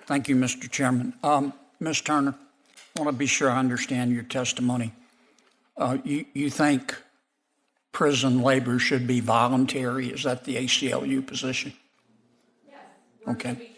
Thank you, Mr. Chairman. Ms. Turner, I want to be sure I understand your testimony. You think prison labor should be voluntary? Is that the ACLU position? Yes. Okay.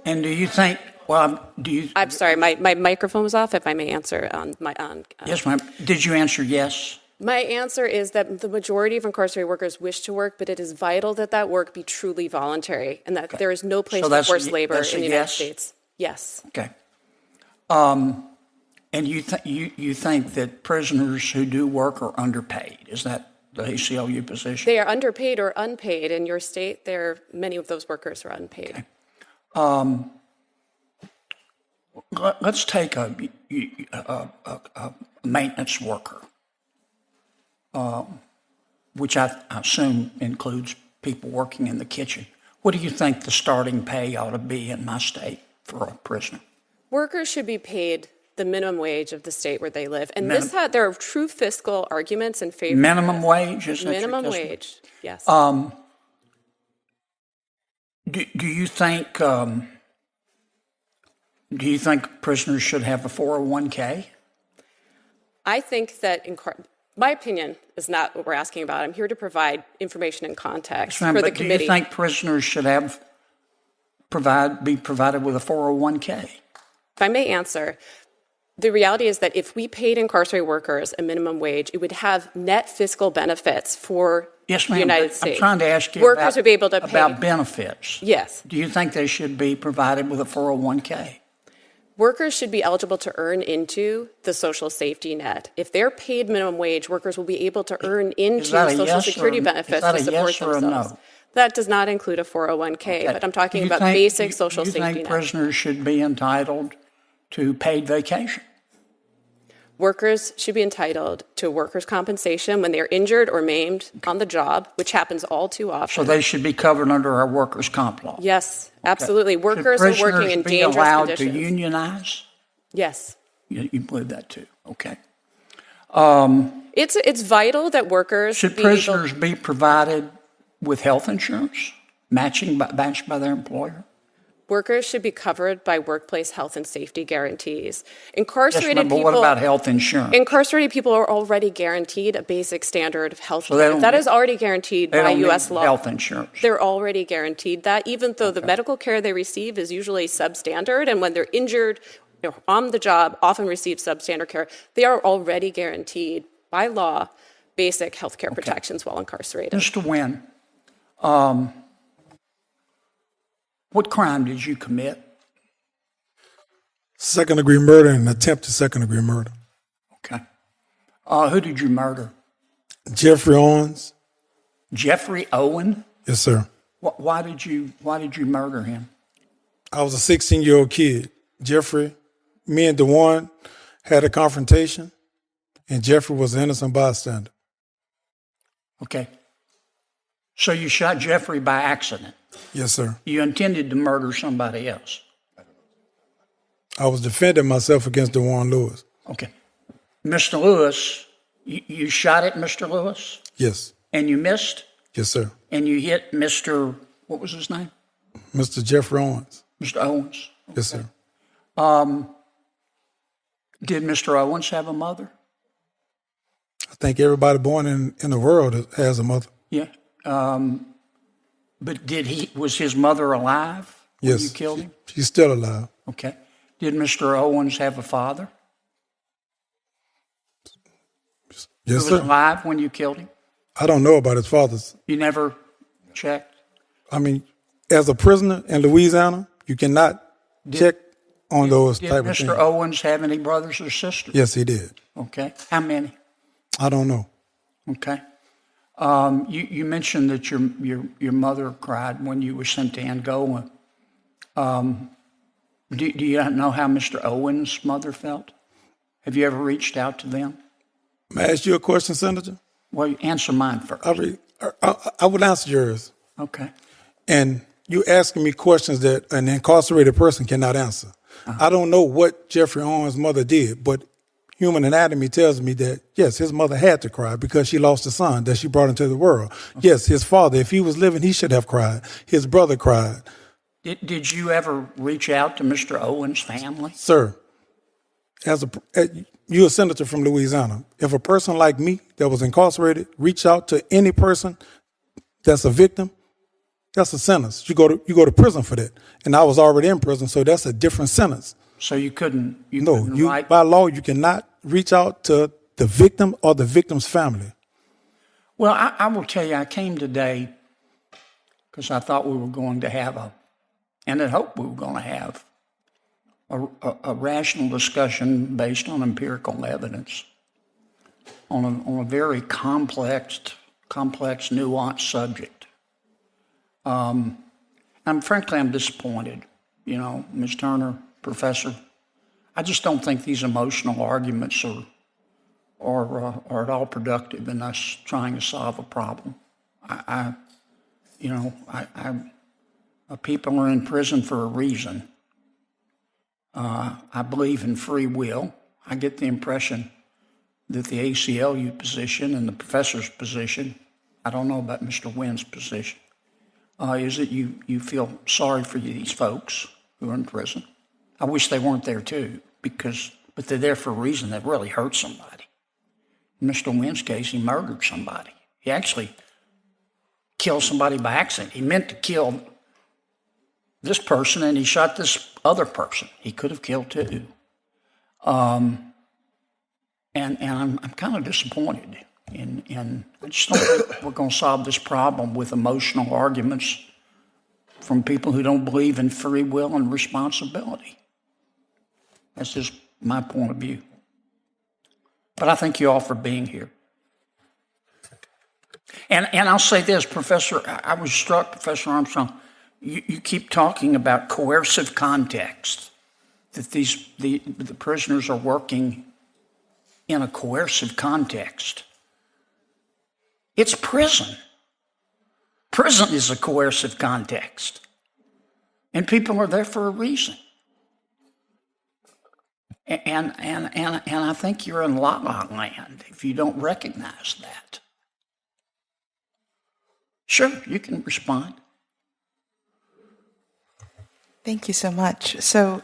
And do you think, I'm sorry, my microphone was off, if I may answer on my on. Yes, ma'am. Did you answer yes? My answer is that the majority of incarcerated workers wish to work, but it is vital that that work be truly voluntary and that there is no place for forced labor in the United States. Yes. Okay. And you think that prisoners who do work are underpaid? Is that the ACLU position? They are underpaid or unpaid. In your state, many of those workers are unpaid. Okay. Let's take a maintenance worker, which I assume includes people working in the kitchen. What do you think the starting pay ought to be in my state for a prisoner? Workers should be paid the minimum wage of the state where they live. And there are true fiscal arguments in favor minimum wage? Is that minimum wage, yes. Do you think prisoners should have a 401k? I think that, my opinion is not what we're asking about. I'm here to provide information and context for the committee. Do you think prisoners should be provided with a 401k? If I may answer, the reality is that if we paid incarcerated workers a minimum wage, it would have net fiscal benefits for yes, the United States. I'm trying to ask you workers would be able to pay. About benefits. Yes. Do you think they should be provided with a 401k? Workers should be eligible to earn into the social safety net. If they're paid minimum wage, workers will be able to earn into Social Security benefits to support themselves. No? That does not include a 401k, okay. But I'm talking about basic social safety net. Do you think prisoners should be entitled to paid vacation? Workers should be entitled to workers' compensation when they're injured or maimed on the job, which happens all too often. So they should be covered under our workers' comp law? Yes, absolutely. Okay. Workers are working in dangerous conditions. Should prisoners be allowed to unionize? Yes. You believe that too? Okay. It's vital that workers should prisoners be provided with health insurance, matched by their employer? Workers should be covered by workplace health and safety guarantees. Incarcerated people. But what about health insurance? Incarcerated people are already guaranteed a basic standard of health care. That is already guaranteed by U.S. law. Health insurance. They're already guaranteed that, even though the medical care they receive is usually substandard, and when they're injured on the job, often receive substandard care. They are already guaranteed by law basic health care protections while incarcerated. Mr. Wynn, what crime did you commit? Second-degree murder and attempted second-degree murder. Okay. Who did you murder? Jeffrey Owens. Jeffrey Owen? Yes, sir. Why did you murder him? I was a 16-year-old kid. Jeffrey, me and DeWan had a confrontation, and Jeffrey was an innocent bystander. Okay. So you shot Jeffrey by accident? Yes, sir. You intended to murder somebody else? I was defending myself against DeWan Lewis. Okay. Mr. Lewis, you shot at Mr. Lewis? Yes. And you missed? Yes, sir. And you hit Mr. what was his name? Mr. Jeffrey Owens. Mr. Owens? Yes, sir. Did Mr. Owens have a mother? I think everybody born in the world has a mother. Yeah. But was his mother alive when yes, you killed him? She's still alive. Okay. Did Mr. Owens have a father? Yes, who sir. Was alive when you killed him? I don't know about his father's. You never checked? I mean, as a prisoner in Louisiana, you cannot check on those type of things. Did Mr. Owens have any brothers or sisters? Yes, he did. Okay. How many? I don't know. Okay. You mentioned that your mother cried when you were sent to Angola. Do you know how Mr. Owens' mother felt? Have you ever reached out to them? May I ask you a question, Senator? Well, answer mine first. I would answer yours. Okay. And you asking me questions that an incarcerated person cannot answer. Uh-huh. I don't know what Jeffrey Owens' mother did, but human anatomy tells me that, yes, his mother had to cry because she lost a son that she brought into the world. Okay. Yes, his father, if he was living, he should have cried. His brother cried. Did you ever reach out to Mr. Owen's family? Sir, you're a senator from Louisiana. If a person like me that was incarcerated reach out to any person that's a victim, that's a sentence. You go to prison for that. And I was already in prison, so that's a different sentence. So you couldn't write? By law, you cannot reach out to the victim or the victim's family. Well, I will tell you, I came today because I thought we were going to have and I hope we were going to have a rational discussion based on empirical evidence on a very complex, nuanced subject. Frankly, I'm disappointed. Ms. Turner, Professor, I just don't think these emotional arguments are at all productive in us trying to solve a problem. People are in prison for a reason. I believe in free will. I get the impression that the ACLU position and the professor's position, I don't know about Mr. Wynn's position, is that you feel sorry for these folks who are in prison. I wish they weren't there too, but they're there for a reason that really hurt somebody. In Mr. Wynn's case, he murdered somebody. He actually killed somebody by accident. He meant to kill this person, and he shot this other person. He could have killed two. And I'm kind of disappointed. And I just don't think we're going to solve this problem with emotional arguments from people who don't believe in free will and responsibility. That's just my point of view. But I thank you all for being here. And I'll say this, Professor, I was struck, Professor Armstrong, you keep talking about coercive context, that the prisoners are working in a coercive context. It's prison. Prison is a coercive context. And people are there for a reason. And I think you're in la-la land if you don't recognize that. Sure, you can respond. Thank you so much. So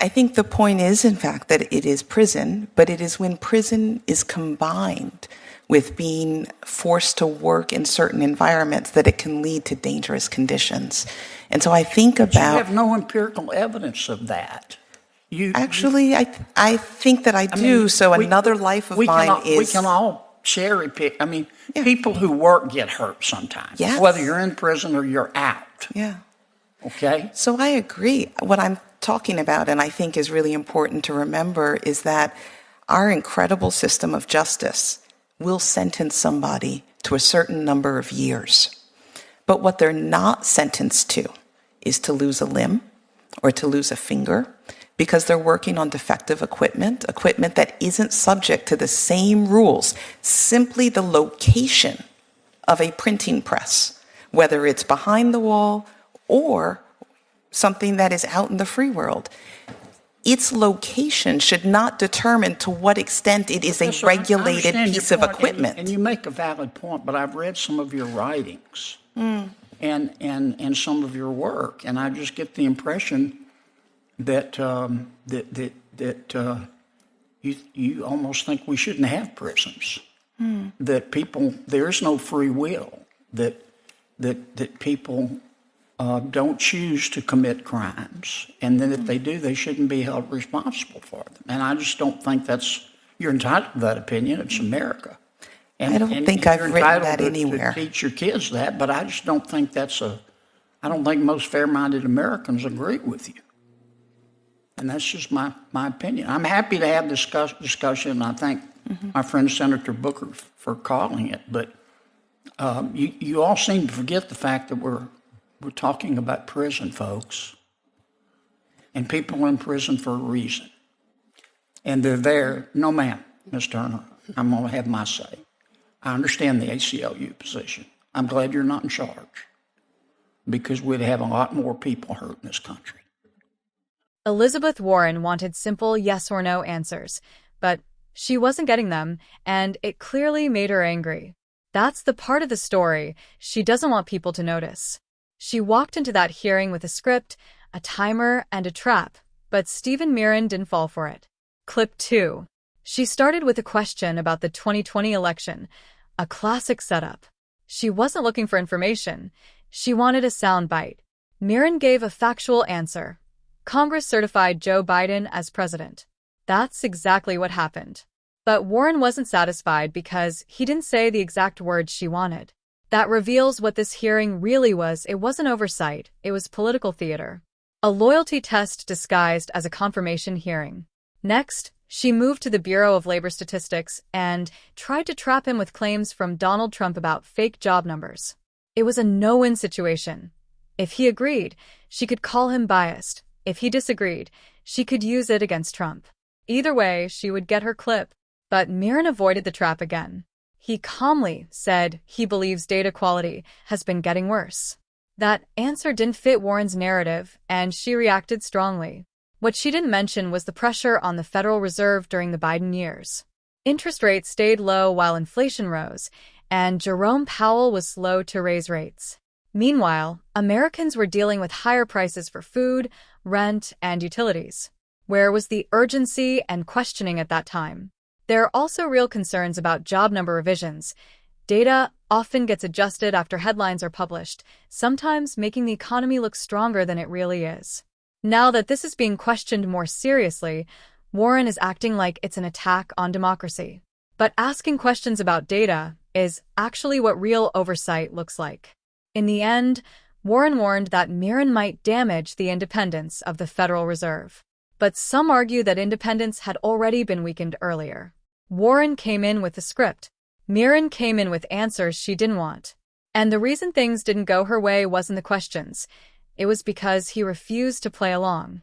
I think the point is, in fact, that it is prison, but it is when prison is combined with being forced to work in certain environments that it can lead to dangerous conditions. And so I think about... You have no empirical evidence of that. I think that I do. Another life of mine is... We can all cherry pick. People who work get hurt sometimes, yes. Whether you're in prison or you're out. Yeah. Okay? So I agree. What I'm talking about, and I think is really important to remember, is that our incredible system of justice will sentence somebody to a certain number of years. But what they're not sentenced to is to lose a limb or to lose a finger, because they're working on defective equipment that isn't subject to the same rules, simply the location of a printing press, whether it's behind the wall or something that is out in the free world. Its location should not determine to what extent it is a regulated piece of equipment. And you make a valid point, but I've read some of your writings and some of your work, and I just get the impression that you almost think we shouldn't have prisons. That there is no free will. That people don't choose to commit crimes, and then if they do, they shouldn't be held responsible for them. And I just don't think you're entitled to that opinion. It's America. I don't think I've written that anywhere. To teach your kids that, but I just don't think I don't think most fair-minded Americans agree with you. And that's just my opinion. I'm happy to have this discussion. I thank my friend Senator Booker for calling it. But you all seem to forget the fact that we're talking about prison, folks. And people are in prison for a reason. And they're there. No, ma'am, Ms. Turner, I'm going to have my say. I understand the ACLU position. I'm glad you're not in charge, because we'd have a lot more people hurt in this country. Elizabeth Warren wanted simple yes or no answers, but she wasn't getting them, and it clearly made her angry. That's the part of the story she doesn't want people to notice. She walked into that hearing with a script, a timer, and a trap, but Stephen Mirren didn't fall for it. Clip 2. She started with a question about the 2020 election, a classic setup. She wasn't looking for information. She wanted a soundbite. Mirren gave a factual answer. Congress certified Joe Biden as president. That's exactly what happened. But Warren wasn't satisfied because he didn't say the exact words she wanted. That reveals what this hearing really was. It wasn't oversight, it was political theater. A loyalty test disguised as a confirmation hearing. Next, she moved to the Bureau of Labor Statistics and tried to trap him with claims from Donald Trump about fake job numbers. It was a no-win situation. If he agreed, she could call him biased. If he disagreed, she could use it against Trump. Either way, she would get her clip. But Mirren avoided the trap again. He calmly said he believes data quality has been getting worse. That answer didn't fit Warren's narrative, and she reacted strongly. What she didn't mention was the pressure on the Federal Reserve during the Biden years. Interest rates stayed low while inflation rose, and Jerome Powell was slow to raise rates. Meanwhile, Americans were dealing with higher prices for food, rent, and utilities. Where was the urgency and questioning at that time? There are also real concerns about job number revisions. Data often gets adjusted after headlines are published, sometimes making the economy look stronger than it really is. Now that this is being questioned more seriously, Warren is acting like it's an attack on democracy. But asking questions about data is actually what real oversight looks like. In the end, Warren warned that Mirren might damage the independence of the Federal Reserve. But some argue that independence had already been weakened earlier. Warren came in with a script. Mirren came in with answers she didn't want. And the reason things didn't go her way wasn't the questions. It was because he refused to play along.